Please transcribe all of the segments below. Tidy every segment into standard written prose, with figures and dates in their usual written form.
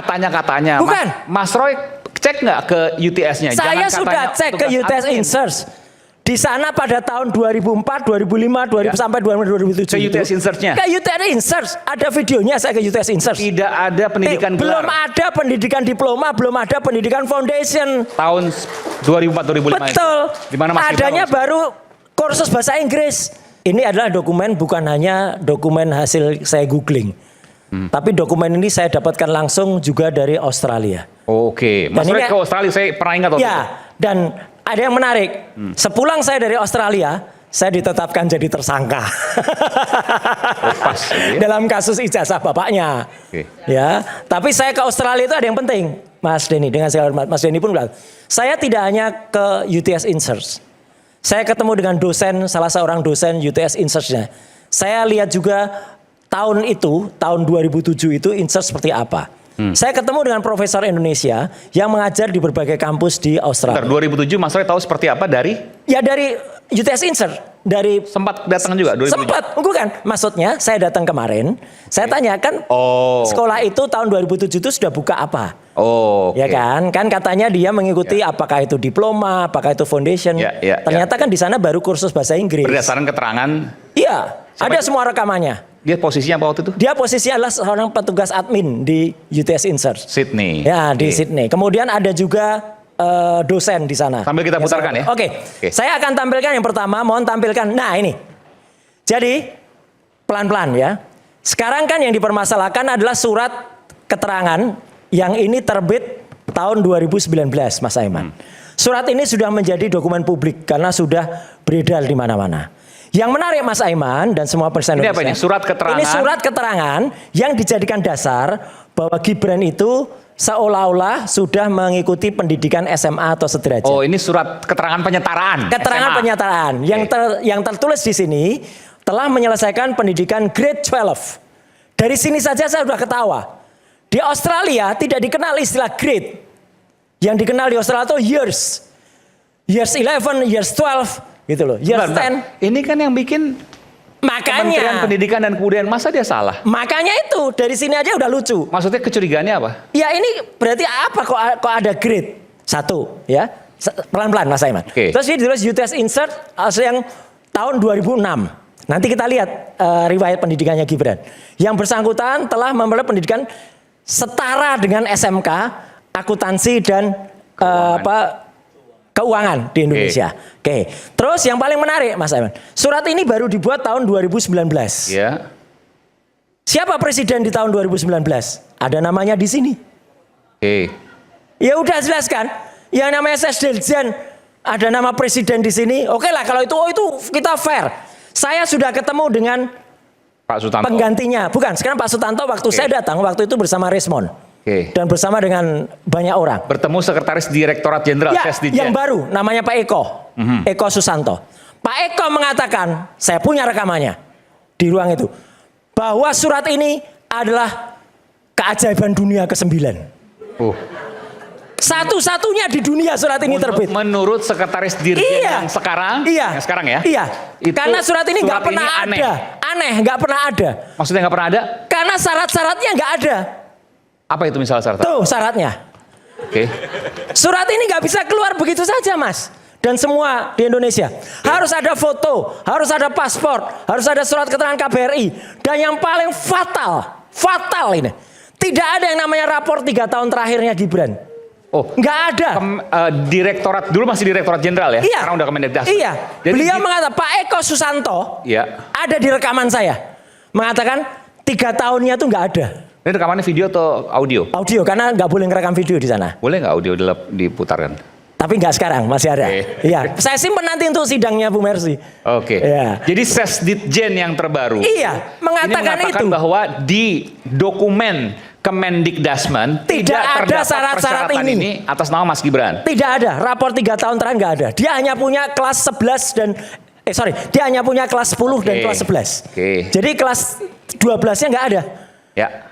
katanya. Bukan. Mas Roy cek nggak ke UTS-nya? Saya sudah cek ke UTS Insearch. Di sana pada tahun 2004, 2005, 2000 sampai 2007. Ke UTS Insearch-nya? Ke UTS Insearch. Ada videonya saya ke UTS Insearch. Tidak ada pendidikan gelar. Belum ada pendidikan diploma, belum ada pendidikan foundation. Tahun 2004-2005 Betul. Di mana Mas Adanya baru kursus bahasa Inggris. Ini adalah dokumen, bukan hanya dokumen hasil saya googling. Tapi dokumen ini saya dapatkan langsung juga dari Australia. Oke, Mas Roy ke Australia, saya pernah ingat waktu itu. Ya, dan ada yang menarik. Sepulang saya dari Australia, saya ditetapkan jadi tersangka. Pas, ya? Dalam kasus ijazah bapaknya. Oke. Ya, tapi saya ke Australia itu ada yang penting, Mas Denny. Dengan segala hormat, Mas Denny pun bilang, saya tidak hanya ke UTS Insearch. Saya ketemu dengan dosen, salah seorang dosen UTS Insearch-nya. Saya lihat juga tahun 2007 itu Insearch seperti apa. Saya ketemu dengan profesor Indonesia yang mengajar di berbagai kampus di Australia. 2007 Mas Roy tahu seperti apa dari? Ya dari UTS Insearch. Dari Sempat datang juga 2007? Sempat, bukan. Maksudnya saya datang kemarin, saya tanyakan sekolah itu tahun 2007 itu sudah buka apa? Oh, Ya kan? Kan katanya dia mengikuti apakah itu diploma, apakah itu foundation. Ternyata kan di sana baru kursus bahasa Inggris. Berdasarkan keterangan? Iya, ada semua rekamannya. Dia posisinya apa waktu itu? Dia posisinya adalah seorang petugas admin di UTS Insearch. Sydney. Ya, di Sydney. Kemudian ada juga dosen di sana. Sambil kita putarkan ya. Oke. Saya akan tampilkan yang pertama, mohon tampilkan. Nah, ini. Jadi, pelan-pelan ya. Sekarang kan yang dipermasalahkan adalah surat keterangan yang ini terbit tahun 2019, Mas Aiman. Surat ini sudah menjadi dokumen publik karena sudah beredar di mana-mana. Yang menarik Mas Aiman dan semua persen ini apa ini? Surat keterangan? Ini surat keterangan yang dijadikan dasar bahwa Gibran itu seolah-olah sudah mengikuti pendidikan SMA atau sederajat. Oh, ini surat keterangan penyetaraan. Keterangan SMA. penyetaraan yang tertulis di sini telah menyelesaikan pendidikan grade 12. Dari sini saja saya sudah ketawa. Di Australia tidak dikenal istilah grade. Yang dikenal di Australia itu years. Years 11, years 12 gitu loh. Years 10. Ini kan yang bikin Kementerian Makanya Pendidikan dan Kebudayaan, masa dia salah? Makanya itu dari sini aja udah lucu. Maksudnya kecurigaannya apa? Ya ini berarti apa kok ada grade? Satu ya. Pelan-pelan Mas Aiman. Terus ini ditulis UTS Insearch yang tahun 2006. Nanti kita lihat riwayat pendidikannya Gibran. Yang bersangkutan telah memperoleh pendidikan setara dengan SMK, akuntansi dan keuangan di Indonesia. Oke. Terus yang paling menarik Mas Aiman, surat ini baru dibuat tahun 2019. Ya. Siapa presiden di tahun 2019? Ada namanya di sini. Ya udah jelaskan. Yang namanya Sesdeljan, ada nama presiden di sini. Oke lah kalau itu kita fair. Saya sudah ketemu dengan Pak Sutanto. Penggantinya. Bukan, sekarang Pak Sutanto waktu saya datang, waktu itu bersama Resmond. Dan bersama dengan banyak orang. Bertemu Sekretaris Direktorat Jenderal Sesdijen. Yang baru, namanya Pak Eko. Eko Susanto. Pak Eko mengatakan, saya punya rekamannya di ruang itu, bahwa surat ini adalah keajaiban dunia ke-9. Satu-satunya di dunia surat ini terbit. Menurut Sekretaris Dirjen yang sekarang? Iya. Yang sekarang ya? Iya. Karena surat ini nggak pernah ada. Aneh, nggak pernah ada. Maksudnya nggak pernah ada? Karena syarat-syaratnya nggak ada. Apa itu misalnya syarat? Tuh syaratnya. Surat ini nggak bisa keluar begitu saja Mas. Dan semua di Indonesia. Harus ada foto, harus ada paspor, harus ada surat keterangan KBRI. Dan yang paling fatal ini. Tidak ada yang namanya rapor 3 tahun terakhirnya Gibran. Nggak ada. Direktorat, dulu masih Direktorat Jenderal ya? Iya. Sekarang udah Kemendikbud. Iya. Jadi, beliau mengatakan, Pak Eko Susanto, ada di rekaman saya. Mengatakan 3 tahunnya tuh nggak ada. Ini rekamannya video atau audio? Audio, karena nggak boleh ngerekam video di sana. Boleh nggak audio diputarkan? Tapi nggak sekarang, masih ada. Iya, saya simpen nanti untuk sidangnya Bu Mercy. Ya. Jadi Sesditjen yang terbaru. Iya, mengatakan itu bahwa di dokumen Kemendikdasmen tidak ada syarat-syarat ini atas nama Mas Gibran. Tidak ada, rapor 3 tahun terakhir nggak ada. Dia hanya punya kelas 11 dan dia hanya punya kelas 10 dan kelas 11. Jadi kelas 12-nya nggak ada.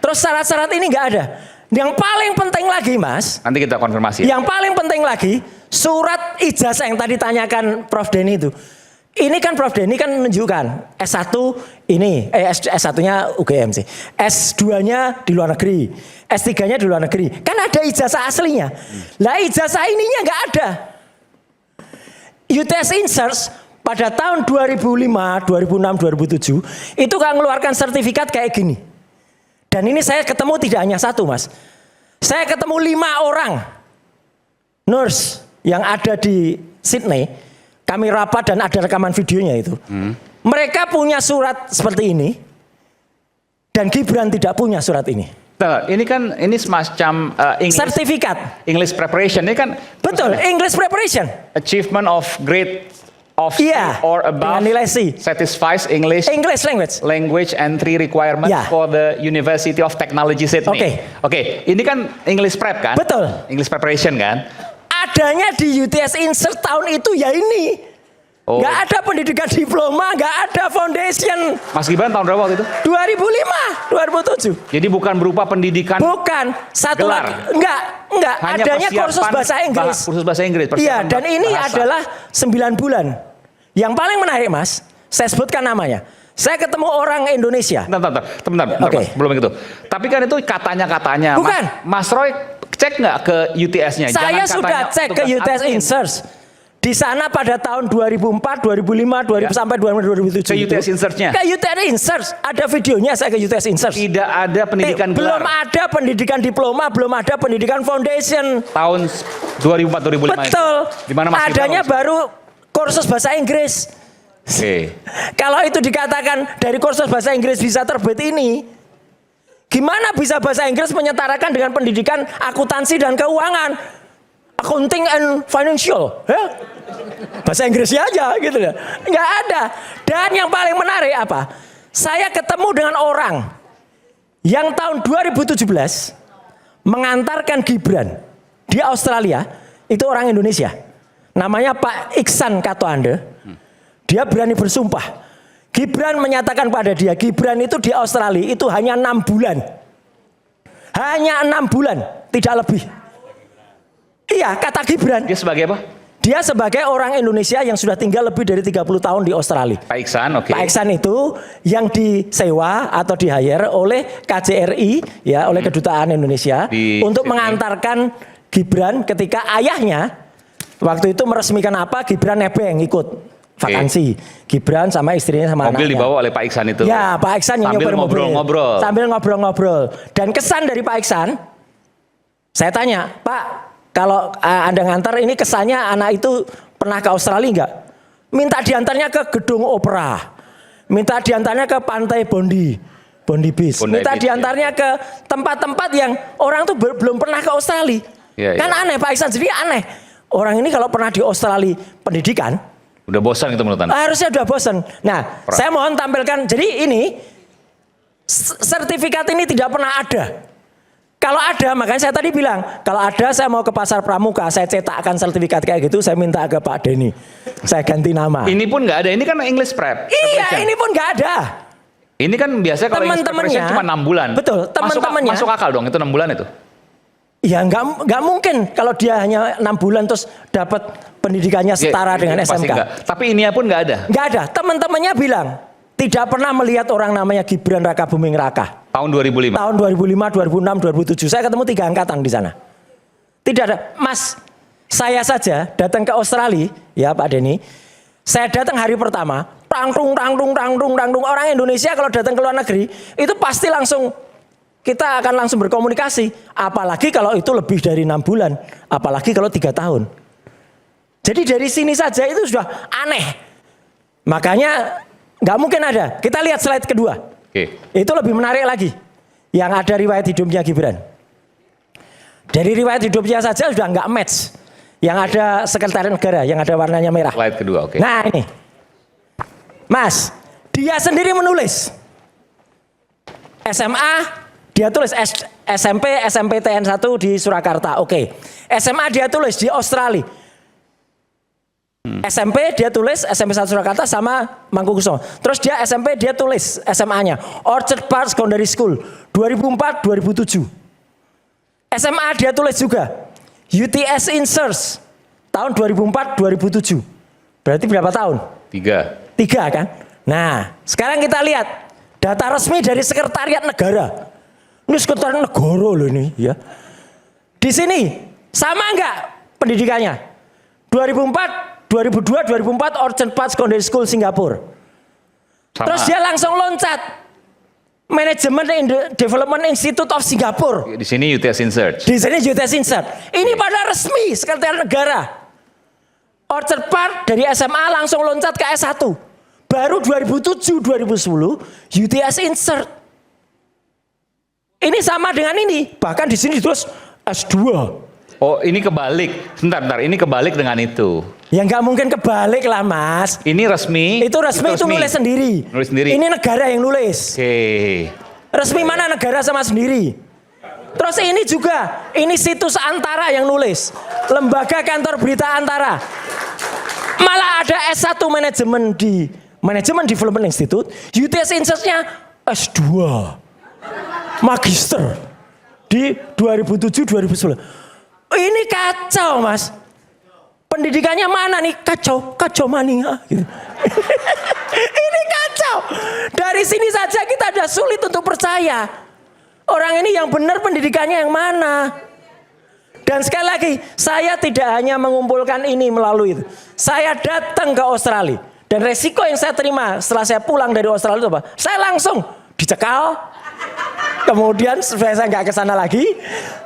Terus syarat-syarat ini nggak ada. Yang paling penting lagi Mas, nanti kita konfirmasi. Yang paling penting lagi, surat ijazah yang tadi tanyakan Prof Denny Ini kan Prof Denny kan menunjukkan S1 ini, S1-nya UGM sih. S2-nya di luar negeri, S3-nya di luar negeri. Kan ada ijazah aslinya. Lah ijazah ininya nggak ada. UTS Inserts pada tahun 2005, 2006, 2007 itu kan mengeluarkan sertifikat kayak gini. Dan ini saya ketemu tidak hanya satu, Mas. Saya ketemu 5 orang nurse yang ada di Sydney. Kami rapat dan ada rekaman videonya itu. Mereka punya surat seperti ini. Dan Gibran tidak punya surat ini. Ini kan ini semacam Sertifikat. English preparation. Ini kan Betul, English preparation. achievement of grade of C Iya, or above dengan nilai C. satisfies English language and 3 requirements Ya. for the University of Technology Sydney. Oke, ini kan English prep kan? Betul. English preparation kan? Adanya di UTS Insert tahun itu ya ini. Oh. Nggak ada pendidikan diploma, nggak ada foundation. Mas Gibran tahun berapa waktu itu? 2005, 2007. Jadi bukan berupa pendidikan. Bukan, satu Gelar. lagi. Enggak. Hanya Adanya persiapan kursus bahasa Inggris. Kursus bahasa Inggris. Iya, persiapan dan ini bahasa. adalah 9 bulan. Yang paling menarik, Mas, saya sebutkan namanya. Saya ketemu orang Indonesia. Bentar, Oke. Mas, belum itu. Tapi kan itu katanya-katanya. Bukan. Mas Roy cek nggak ke UTS-nya? Saya Jangan sudah katanya cek ke tugas UTS admin. Inserts. Di sana pada tahun 2004, 2005, 2000 sampai 2007 Ke UTS Inserts-nya? Ke UTS Inserts. Ada videonya saya ke UTS Inserts. Tidak ada pendidikan Belum gelar. ada pendidikan diploma, belum ada pendidikan foundation. Tahun 2004-2005 Betul. Di mana Mas Gibran Adanya waktu- baru kursus bahasa Inggris. Oke. Kalau itu dikatakan dari kursus bahasa Inggris bisa terbit ini, gimana bisa bahasa Inggris menyetarakan dengan pendidikan akuntansi dan keuangan? Accounting and financial. Ya? Bahasa Inggrisnya aja gitu ya. Nggak ada. Dan yang paling menarik apa? Saya ketemu dengan orang yang tahun 2017 mengantarkan Gibran di Australia. Itu orang Indonesia. Namanya Pak Iksan Katoande. Dia berani bersumpah. Gibran menyatakan pada dia, Gibran itu di Australia itu hanya 6 bulan. Hanya 6 bulan, tidak lebih. Iya, kata Gibran. Dia sebagai apa? Dia sebagai orang Indonesia yang sudah tinggal lebih dari 30 tahun di Australia. Pak Iksan, oke. Pak Iksan itu yang disewa atau di-hire oleh KJRI, ya, oleh Kedutaan Indonesia Di untuk Sydney. mengantarkan Gibran ketika ayahnya waktu itu meresmikan apa, Gibran nebeng ikut vakansi. Gibran sama istrinya sama Mobil anaknya. dibawa oleh Pak Iksan itu. Ya, Pak Iksan yang Sambil nyopir mobil. ngobrol-ngobrol. Sambil ngobrol-ngobrol. Dan kesan dari Pak Iksan, saya tanya, Pak, kalau Anda ngantar ini kesannya anak itu pernah ke Australia enggak? Minta diantarnya ke gedung opera. Minta diantarnya ke pantai Bondi Beach. Bondi Minta Beach, diantarnya ke tempat-tempat yang orang tuh belum pernah ke Australia. Iya, Kan iya. aneh, Pak Iksan sendiri aneh. Orang ini kalau pernah di Australia pendidikan, Udah bosan gitu menurut Anda? harusnya udah bosen. Nah, saya mohon tampilkan. Jadi ini sertifikat ini tidak pernah ada. Kalau ada, makanya saya tadi bilang, kalau ada saya mau ke pasar Pramuka, saya cetakkan sertifikat kayak gitu, saya minta ke Pak Denny. Saya ganti nama. Ini pun nggak ada. Ini kan English prep. Iya, preparation. ini pun nggak ada. Ini kan biasanya kalau English preparation Teman-temannya- cuma 6 bulan. Betul, teman-temannya- Masuk akal dong itu 6 bulan itu. Ya nggak mungkin kalau dia hanya 6 bulan terus dapat pendidikannya setara Ya, dengan pasti SMK. nggak. Tapi ini pun nggak ada. Nggak ada. Teman-temannya bilang tidak pernah melihat orang namanya Gibran Raka Buming Raka. Tahun 2005. Tahun 2005, 2006, 2007 saya ketemu 3 angkatan di sana. Tidak ada. Mas, saya saja datang ke Australia, ya Pak Denny. Saya datang hari pertama, tangtung. Orang Indonesia kalau datang ke luar negeri itu pasti langsung kita akan langsung berkomunikasi. Apalagi kalau itu lebih dari 6 bulan, apalagi kalau 3 tahun. Jadi dari sini saja itu sudah aneh. Makanya nggak mungkin ada. Kita lihat slide kedua. Oke. Itu lebih menarik lagi. Yang ada riwayat hidupnya Gibran. Dari riwayat hidupnya saja sudah nggak match. Yang ada sekretariat negara, yang ada warnanya merah. Slide kedua, oke. Nah ini. Mas, dia sendiri menulis. SMA, dia tulis SMP, SMPTN 1 di Surakarta. Oke. SMA dia tulis di Australia. SMP dia tulis SMP 1 Surakarta sama Mangkukusumo. Terus dia SMP dia tulis SMA-nya Orchard Park Secondary School 2004-2007. SMA dia tulis juga UTS Inserts tahun 2004-2007. Berarti berapa tahun? 3 kan? Nah, sekarang kita lihat data resmi dari Sekretariat Negara. Ini Sekretariat Negara loh ini ya. Di sini sama enggak pendidikannya? 2004, 2002, 2004 Orchard Park Secondary School Singapura. Sama. Terus dia langsung loncat. Management Development Institute of Singapore. Di sini UTS Insert. Di sini UTS Insert. Ini pada resmi Sekretariat Negara. Orchard Park dari SMA langsung loncat ke S1. Baru 2007-2010 UTS Insert. Ini sama dengan ini. Bahkan di sini terus S2. Oh, ini kebalik. Sebentar, ini kebalik dengan itu. Ya nggak mungkin kebalik lah, Mas. Ini resmi. Itu resmi, itu nulis sendiri. Nulis sendiri. Ini negara yang nulis. Oke. Resmi mana negara sama sendiri. Terus ini juga, ini situs Antara yang nulis. Lembaga Kantor Berita Antara. Malah ada S1 manajemen di Management Development Institute, UTS Insert-nya S2. Magister di 2007-2010. Ini kacau, Mas. Pendidikannya mana nih? Kacau mania. Gitu. Ini kacau. Dari sini saja kita sudah sulit untuk percaya. Orang ini yang benar pendidikannya yang mana? Dan sekali lagi, saya tidak hanya mengumpulkan ini melalui itu. Saya datang ke Australia. Dan resiko yang saya terima setelah saya pulang dari Australia itu apa? Saya langsung dicekal. Kemudian saya nggak ke sana lagi.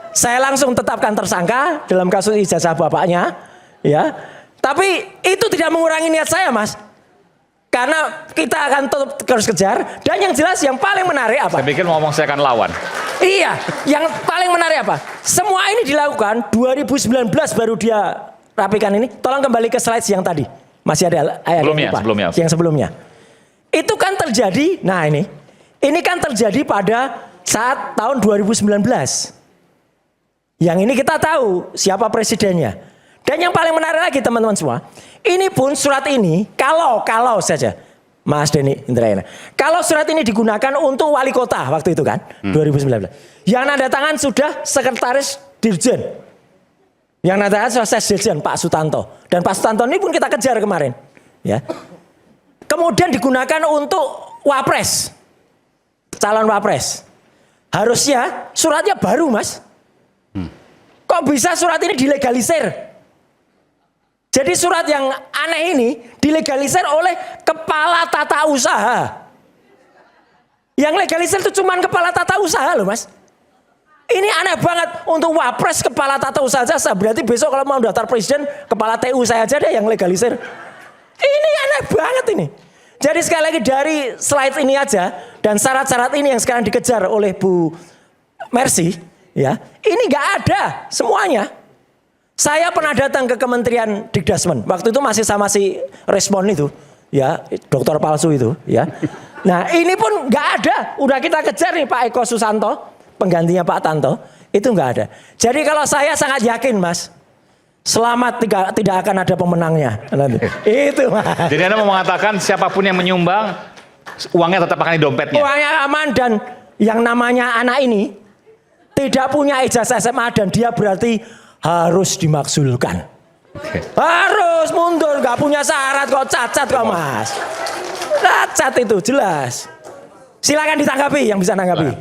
Saya langsung tetapkan tersangka dalam kasus ijazah bapaknya. Ya, tapi itu tidak mengurangi niat saya, Mas. Karena kita akan terus kejar. Dan yang jelas yang paling menarik apa? Saya pikir ngomong saya akan lawan. Iya, yang paling menarik apa? Semua ini dilakukan 2019 baru dia rapikan ini. Tolong kembali ke slide yang tadi. Masih ada ayat sebelumnya. Yang sebelumnya. Itu kan terjadi, nah ini kan terjadi pada saat tahun 2019. Yang ini kita tahu siapa presidennya. Dan yang paling menarik lagi teman-teman semua, ini pun surat ini kalau saja Mas Denny Indrayana, kalau surat ini digunakan untuk wali kota waktu itu kan 2019, yang nanda tangan sudah sekretaris Dirjen, yang nanda tangan sudah Dirjen Pak Sutanto, dan Pak Sutanto ini pun kita kejar kemarin, ya. Kemudian digunakan untuk wapres, calon wapres, harusnya suratnya baru, Mas. Kok bisa surat ini dilegalisir? Jadi surat yang aneh ini dilegalisir oleh kepala tata usaha. Yang legalisir itu cuma kepala tata usaha loh, Mas. Ini aneh banget untuk wapres kepala tata usaha saja. Berarti besok kalau mau daftar presiden kepala TU saya aja deh yang legalisir. Ini aneh banget ini. Jadi sekali lagi dari slide ini aja dan syarat-syarat ini yang sekarang dikejar oleh Bu Mercy, ya, ini nggak ada semuanya. Saya pernah datang ke Kementerian Dikdasmen. Waktu itu masih sama si Respon itu, ya, dokter palsu itu, ya. Nah, ini pun nggak ada. Udah kita kejar nih Pak Eko Susanto, penggantinya Pak Tanto, itu nggak ada. Jadi kalau saya sangat yakin, Mas, selamat tidak akan ada pemenangnya. Itu, Mas. Jadi Anda mau mengatakan siapapun yang menyumbang, uangnya tetap akan di dompetnya? Uangnya aman dan yang namanya anak ini tidak punya ijazah SMA dan dia berarti harus dimaksulkan. Harus mundur, nggak punya syarat kok, cacat kok, Mas. Cacat itu jelas. Silakan ditanggapi yang bisa nanggapi.